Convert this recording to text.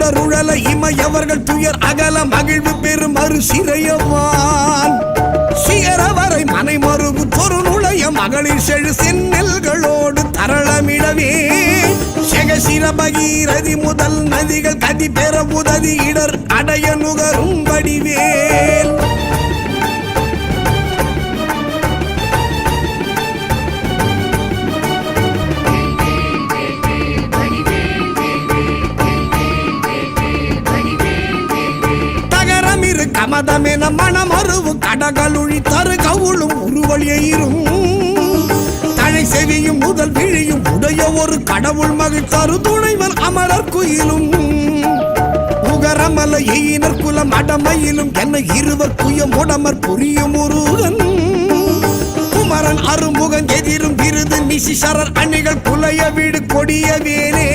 சுடருழல இமையவர்கள் துயர் அகல மகிழ்வு பெரும் மறு சிறையவான் சிகரவரை மனை மருகு தொரு நுழைய மகளிர் செழு செந்நெல்களோடு தரளமிடவே செகசிர பகீரதி முதல் நதிகள் கதி பெற உதவி இடர் அடைய நுகரும் வடிவேல் கமதமென மனமருவு கடகளுழி தரு கவுளும் உருவழியும் தழை செவியும் முதல் விழியும் உடைய ஒரு கடவுள் மகிழ் தரு துணைவன் அமரர் குயிலும் உகரமல எயினர் குலம் அடமையிலும் என்ன இருவர் குயம் உடமர் புரியும் முருகன் குமரன் அருமுகன் எதிரும் விருது நிசிசரர் அணிகள் புலைய வீடு கொடிய வேனே